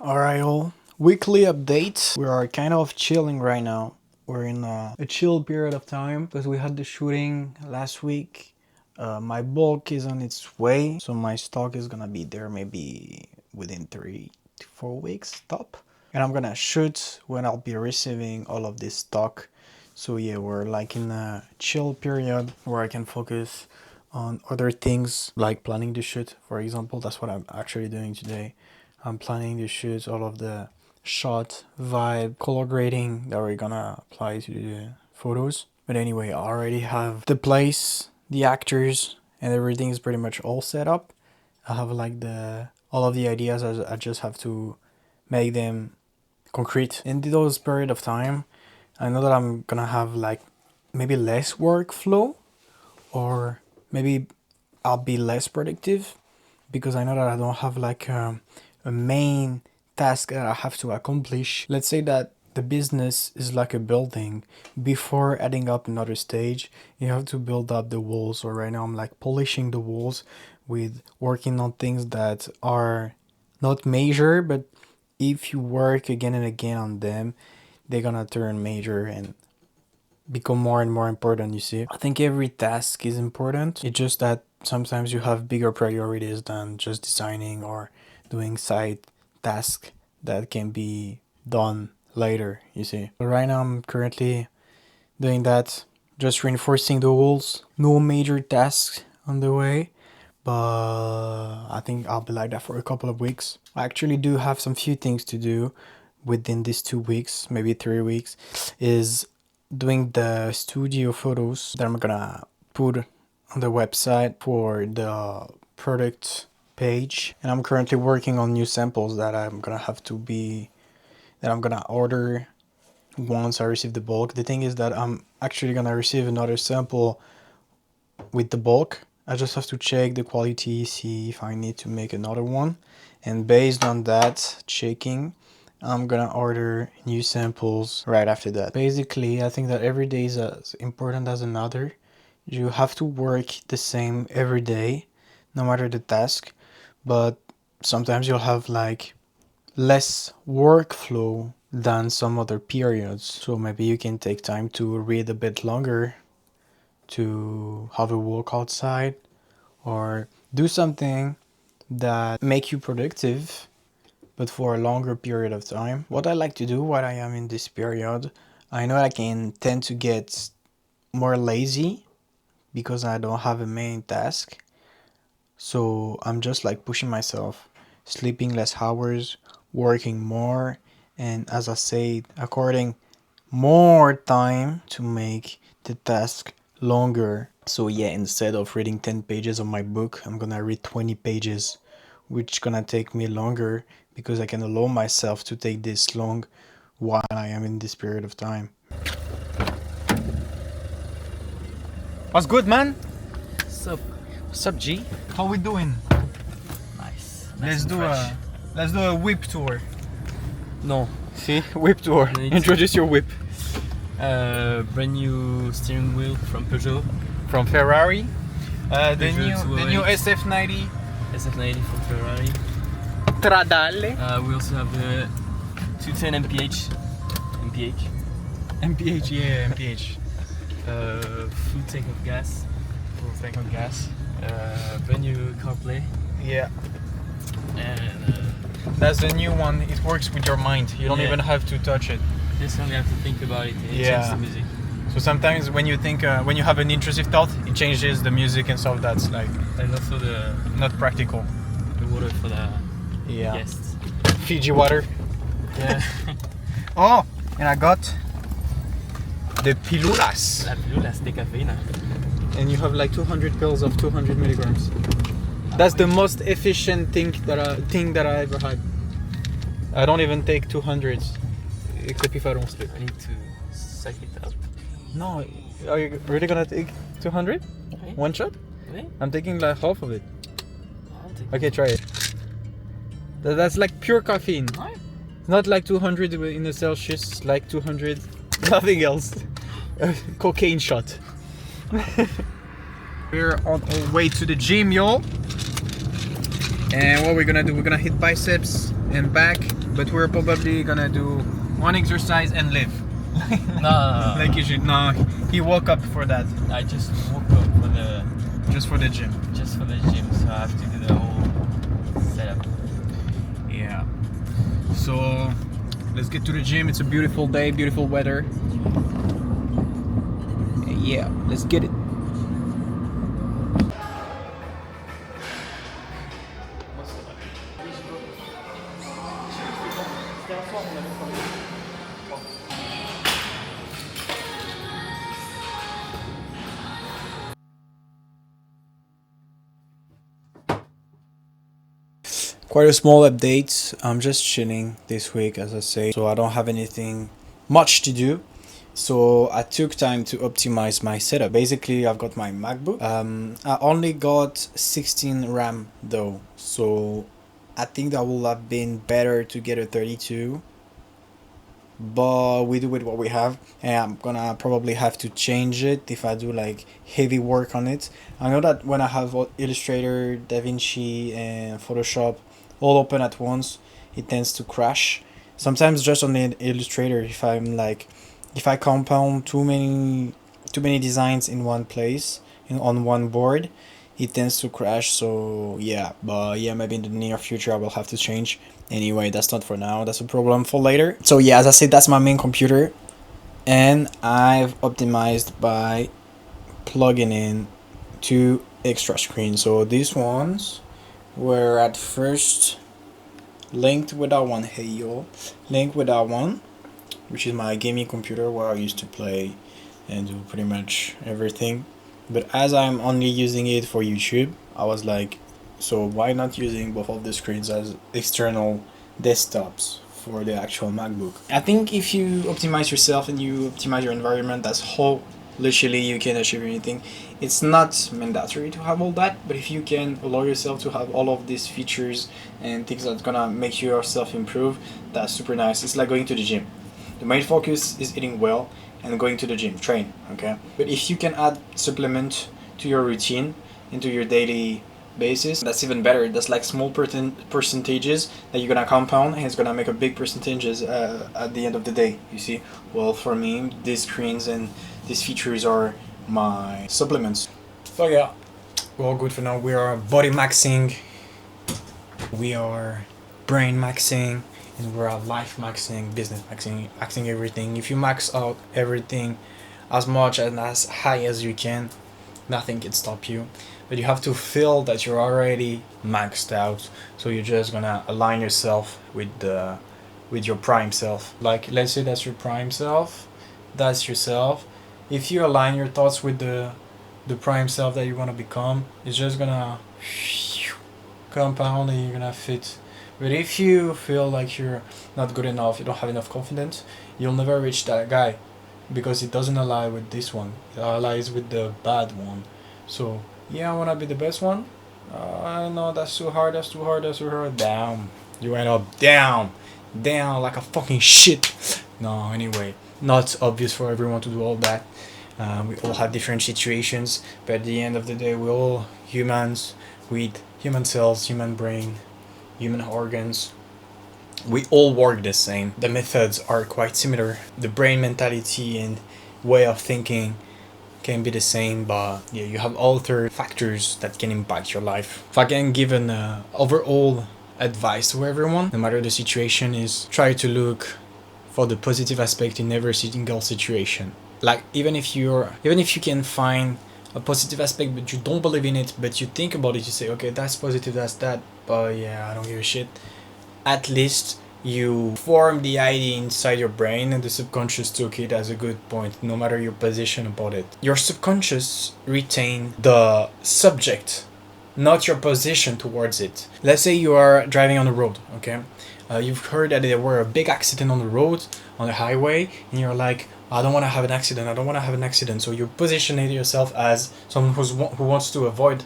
Alright, all. Weekly update. We are kind of chilling right now. We're in a chill period of time because we had the shooting last week. My bulk is on its way, so my stock is gonna be there maybe within 3 to 4 weeks top. And I'm gonna shoot when I'll be receiving all of this stock. So yeah, we're like in a chill period where I can focus on other things like planning the shoot, for example. That's what I'm actually doing today. I'm planning to shoot all of the shot, vibe, color grading that we're gonna apply to the photos. But anyway, I already have the place, the actors, and everything is pretty much all set up. I have like all of the ideas. I just have to make them concrete. In those period of time, I know that I'm gonna have like maybe less workflow, or maybe I'll be less productive because I know that I don't have like a main task that I have to accomplish. Let's say that the business is like a building. Before adding up another stage, you have to build up the walls. So right now I'm like polishing the walls with working on things that are not major, but if you work again and again on them, they're gonna turn major and become more and more important, you see. I think every task is important. It's just that sometimes you have bigger priorities than just designing or doing side tasks that can be done later, you see. But right now I'm currently doing that, just reinforcing the walls. No major tasks on the way, but I think I'll be like that for a couple of weeks. I actually do have some few things to do within these 2 weeks, maybe 3 weeks, is doing the studio photos that I'm gonna put on the website for the product page. And I'm currently working on new samples that I'm gonna order once I receive the bulk. The thing is that I'm actually gonna receive another sample with the bulk. I just have to check the quality, see if I need to make another one, and based on that checking, I'm gonna order new samples right after that. Basically, I think that every day is as important as another. You have to work the same every day, no matter the task, but sometimes you'll have like less workflow than some other periods. So maybe you can take time to read a bit longer, to have a walk outside, or do something that make you productive but for a longer period of time. What I like to do while I am in this period, I know I can tend to get more lazy because I don't have a main task. So I'm just like pushing myself, sleeping less hours, working more, and as I said, according more time to make the task longer. So yeah, instead of reading 10 pages of my book, I'm gonna read 20 pages, which gonna take me longer because I can allow myself to take this long while I am in this period of time. What's good, man? What's up, G? How we doing? Nice. Let's do a whip tour. No. See, whip tour. Introduce your whip. Brand new steering wheel from Peugeot. From Ferrari. The Peugeot new SF90. SF90 from Ferrari. Stradale. We also have the 210 MPH. MPH, yeah, MPH. Full tank of gas. Full tank of gas. Brand new CarPlay. Yeah. And that's the new one. It works with your mind. You don't even have to touch it. just only have to think about it and it Yeah. changes the music. So sometimes when you think, when you have an intrusive thought, it changes the music and stuff. That's like And also the not practical. water for the Yeah. guests. Fiji water. Yeah. Oh, and I got the pilulas. La pilulas de cafeína. And you have like 200 pills of 200 milligrams. That's the most efficient thing that I ever had. I don't even take 200s, except if I don't sleep. I need to suck it up. No, are you really gonna take 200? Okay. One shot? Okay. I'm taking like half of it. I'll take Okay, try it. That's like pure caffeine. Alright. It's not like 200 in the Celsius, it's like 200, nothing else. Cocaine shot. We're on our way to the gym, y'all. And what we're gonna do, we're gonna hit biceps and back, but we're probably gonna do one exercise and live. No, Like you should. No, he woke up for that. I just woke up for the Just for the gym. gym, so I have to do the whole setup. Yeah. So let's get to the gym. It's a beautiful day, beautiful weather. Yeah, let's get it. Quite a small update. I'm just chilling this week, as I say, so I don't have anything much to do. So I took time to optimize my setup. Basically, I've got my MacBook. I only got 16 RAM though, so I think that would have been better to get a 32. But we do with what we have, and I'm gonna probably have to change it if I do like heavy work on it. I know that when I have Illustrator, DaVinci, and Photoshop all open at once, it tends to crash. Sometimes just on the Illustrator, if I compound too many designs in one place on one board, it tends to crash. So yeah, but yeah, maybe in the near future I will have to change. Anyway, that's not for now, that's a problem for later. So yeah, as I said, that's my main computer, and I've optimized by plugging in two extra screens. So these ones were at first linked with that one. Hey yo, linked with that one, which is my gaming computer where I used to play and do pretty much everything. But as I'm only using it for YouTube, I was like, so why not using both of the screens as external desktops for the actual MacBook? I think if you optimize yourself and you optimize your environment, that's how literally you can achieve anything. It's not mandatory to have all that, but if you can allow yourself to have all of these features and things that's gonna make yourself improve, that's super nice. It's like going to the gym. The main focus is eating well and going to the gym, train, okay? But if you can add supplement to your routine, into your daily basis, that's even better. That's like small percentages that you're gonna compound, and it's gonna make a big percentages at the end of the day, you see? Well, for me, these screens and these features are my supplements. So yeah, we're all good for now. We are body maxing, we are brain maxing, and we're life maxing, business maxing everything. If you max out everything as much and as high as you can, nothing can stop you. But you have to feel that you're already maxed out. So you're just gonna align yourself with your prime self. Like, let's say that's your prime self. That's yourself. If you align your thoughts with the prime self that you want to become, it's just gonna compound and you're gonna fit. But if you feel like you're not good enough, you don't have enough confidence, you'll never reach that guy, because it doesn't align with this one. It aligns with the bad one. So yeah, I wanna be the best one. I know that's too hard. That's too hard. That's too hard. Down. You end up down like a fucking shit. No, anyway, not obvious for everyone to do all that. We all have different situations, but at the end of the day, we're all humans with human cells, human brain, human organs. We all work the same. The methods are quite similar. The brain mentality and way of thinking can be the same, but yeah, you have altered factors that can impact your life. If I can give an overall advice to everyone, no matter the situation, is try to look for the positive aspect in every single situation. Like, even if you can find a positive aspect but you don't believe in it, but you think about it, you say, okay, that's positive, that's that, but yeah, I don't give a shit. At least you form the idea inside your brain and the subconscious took it as a good point, no matter your position about it. Your subconscious retain the subject, not your position towards it. Let's say you are driving on the road, okay? You've heard that there were a big accident on the road, on the highway, and you're like, I don't want to have an accident, I don't want to have an accident. So you position yourself as someone who wants to avoid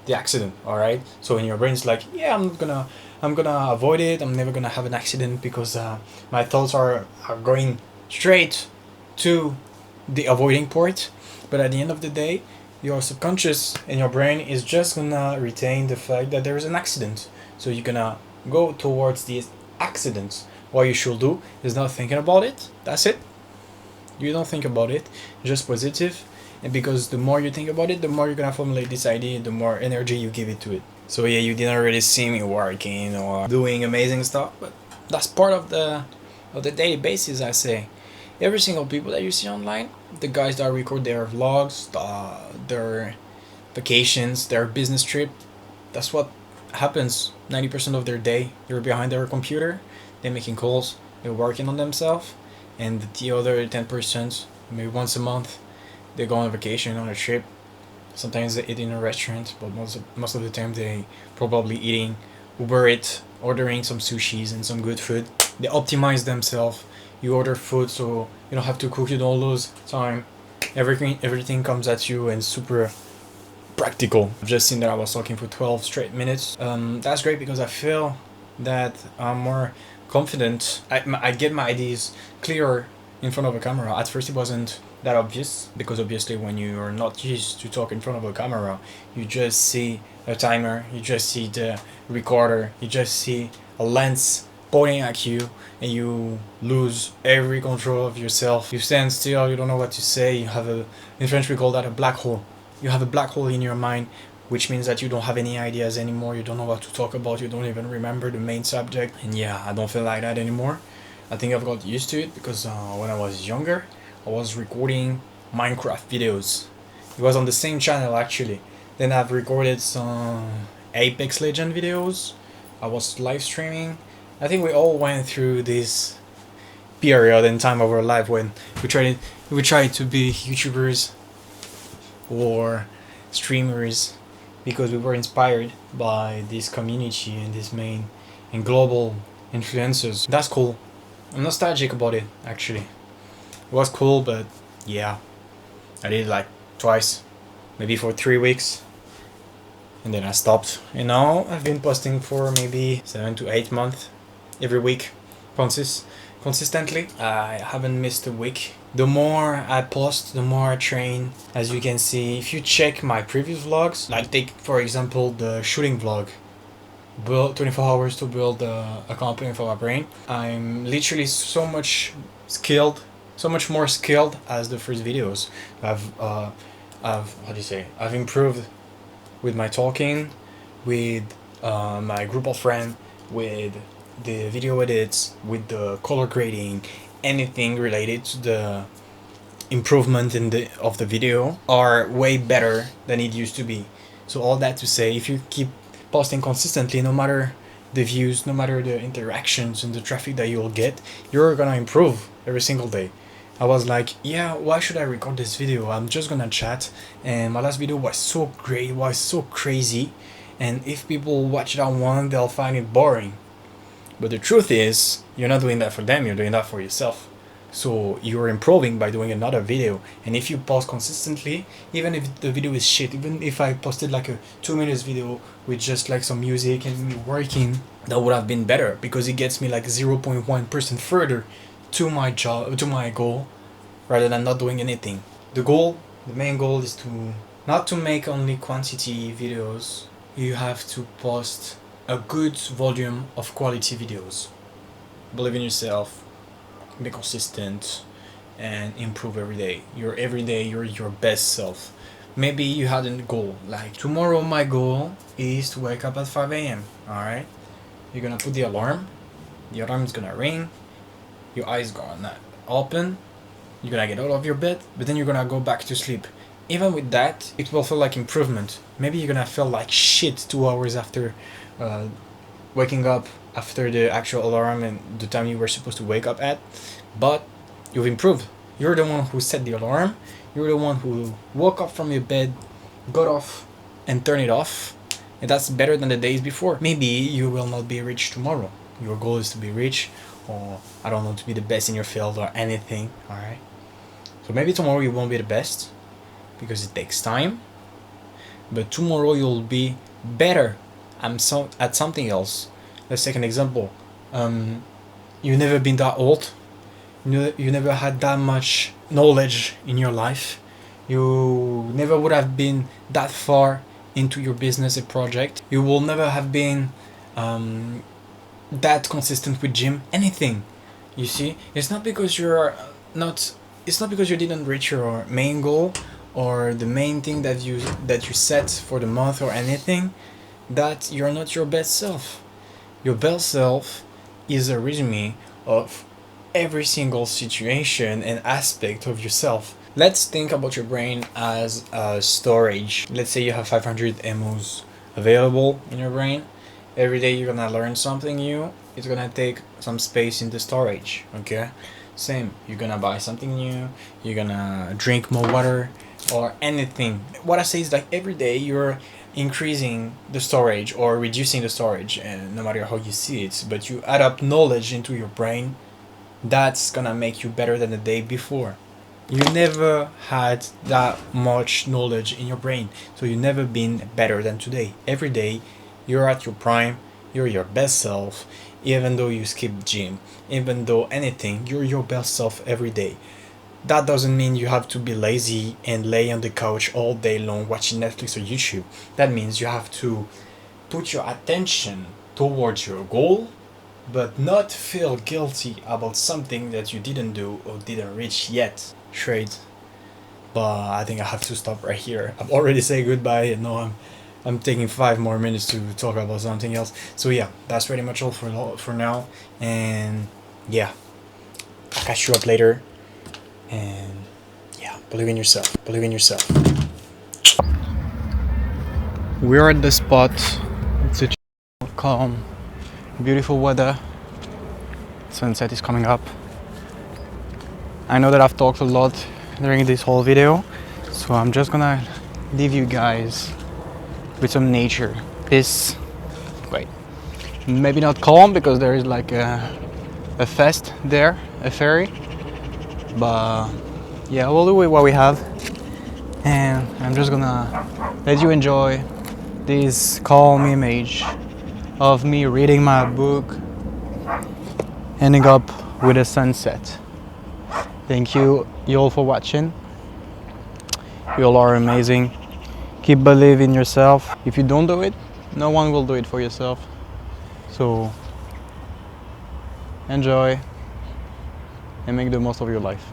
the accident, alright? So in your brain it's like, yeah, I'm gonna avoid it, I'm never gonna have an accident, because my thoughts are going straight to the avoiding part. But at the end of the day, your subconscious and your brain is just gonna retain the fact that there is an accident. So you're gonna go towards these accidents. What you should do is not thinking about it. That's it. You don't think about it, just positive. And because the more you think about it, the more you're gonna formulate this idea, the more energy you give it to it. So yeah, you didn't really see me working or doing amazing stuff, but that's part of the daily basis. I say every single people that you see online, the guys that record their vlogs, their vacations, their business trip, that's what happens 90% of their day. They're behind their computer, they're making calls, they're working on themselves, and the other 10%, maybe once a month, they go on a vacation, on a trip. Sometimes they eat in a restaurant, but most of the time they probably eating Uber Eats, ordering some sushis and some good food. They optimize themselves. You order food, so you don't have to cook. You don't lose time. Everything comes at you and super practical. I've just seen that I was talking for 12 straight minutes. That's great because I feel that I'm more confident. I get my ideas clearer in front of a camera. At first it wasn't that obvious because obviously when you are not used to talk in front of a camera, you just see a timer, you just see the recorder, you just see a lens pointing at you, and you lose every control of yourself. You stand still, you don't know what to say. You have in French we call that a black hole. You have a black hole in your mind, which means that you don't have any ideas anymore. You don't know what to talk about. You don't even remember the main subject. And yeah, I don't feel like that anymore. I think I've got used to it because when I was younger, I was recording Minecraft videos. It was on the same channel actually. Then I've recorded some Apex Legend videos. I was live streaming. I think we all went through this period in time of our life when we tried to be YouTubers or streamers because we were inspired by this community and this main and global influencers. That's cool. I'm nostalgic about it actually. It was cool, but yeah, I did it like twice, maybe for 3 weeks, and then I stopped. And now I've been posting for maybe 7 to 8 months, every week, consistently. I haven't missed a week. The more I post, the more I train. As you can see, if you check my previous vlogs, like take for example the shooting vlog, build 24 hours to build a company for my brain. I'm literally so much more skilled as the first videos. I've improved with my talking, with my group of friends, with the video edits, with the color grading, anything related to the improvement of the video are way better than it used to be. So all that to say, if you keep posting consistently, no matter the views, no matter the interactions and the traffic that you'll get, you're gonna improve every single day. I was like, yeah, why should I record this video? I'm just gonna chat. And my last video was so great, was so crazy. And if people watch that one, they'll find it boring. But the truth is, you're not doing that for them, you're doing that for yourself. So you're improving by doing another video. And if you post consistently, even if the video is shit, even if I posted like a 2 minutes video with just like some music and me working, that would have been better because it gets me like 0.1% further to my job, to my goal, rather than not doing anything. The main goal is to not to make only quantity videos. You have to post a good volume of quality videos. Believe in yourself, be consistent, and improve every day. Every day you're your best self. Maybe you had a goal, like tomorrow my goal is to wake up at 5 a.m. Alright? You're gonna put the alarm is gonna ring, your eyes gonna open, you're gonna get out of your bed, but then you're gonna go back to sleep. Even with that, it will feel like improvement. Maybe you're gonna feel like shit 2 hours after waking up, after the actual alarm and the time you were supposed to wake up at, but you've improved. You're the one who set the alarm, you're the one who woke up from your bed, got off and turned it off, and that's better than the days before. Maybe you will not be rich tomorrow. Your goal is to be rich, or I don't know, to be the best in your field or anything. Alright, so maybe tomorrow you won't be the best because it takes time, but tomorrow you'll be better at something else. Let's take an example. You've never been that old. You never had that much knowledge in your life. You never would have been that far into your business or project. You will never have been that consistent with gym, anything. You see, it's not because not it's not because you didn't reach your main goal or the main thing that you set for the month or anything that you're not your best self. Your best self is a resume of every single situation and aspect of yourself. Let's think about your brain as a storage. Let's say you have 500 MOs available in your brain. Every day you're gonna learn something new. It's gonna take some space in the storage, okay? Same, you're gonna buy something new, you're gonna drink more water or anything. What I say is like every day you're increasing the storage or reducing the storage, and no matter how you see it, but you add up knowledge into your brain, that's gonna make you better than the day before. You never had that much knowledge in your brain, so you never been better than today. Every day you're at your prime, you're your best self. Even though you skip gym, even though anything, you're your best self every day. That doesn't mean you have to be lazy and lay on the couch all day long watching Netflix or YouTube. That means you have to put your attention towards your goal, but not feel guilty about something that you didn't do or didn't reach yet. Straight. But I think I have to stop right here. I've already said goodbye, and now I'm taking 5 more minutes to talk about something else. So yeah, that's pretty much all for now. And yeah, I'll catch you up later. And yeah, believe in yourself. Believe in yourself. We're at the spot. It's a calm, beautiful weather. Sunset is coming up. I know that I've talked a lot during this whole video, so I'm just gonna leave you guys with some nature. This, wait, maybe not calm because there is like a fest there, a ferry, but yeah, we'll do what we have, and I'm just gonna let you enjoy this calm image of me reading my book, ending up with a sunset. Thank you all for watching. You all are amazing. Keep believing in yourself. If you don't do it, no one will do it for yourself. So enjoy and make the most of your life.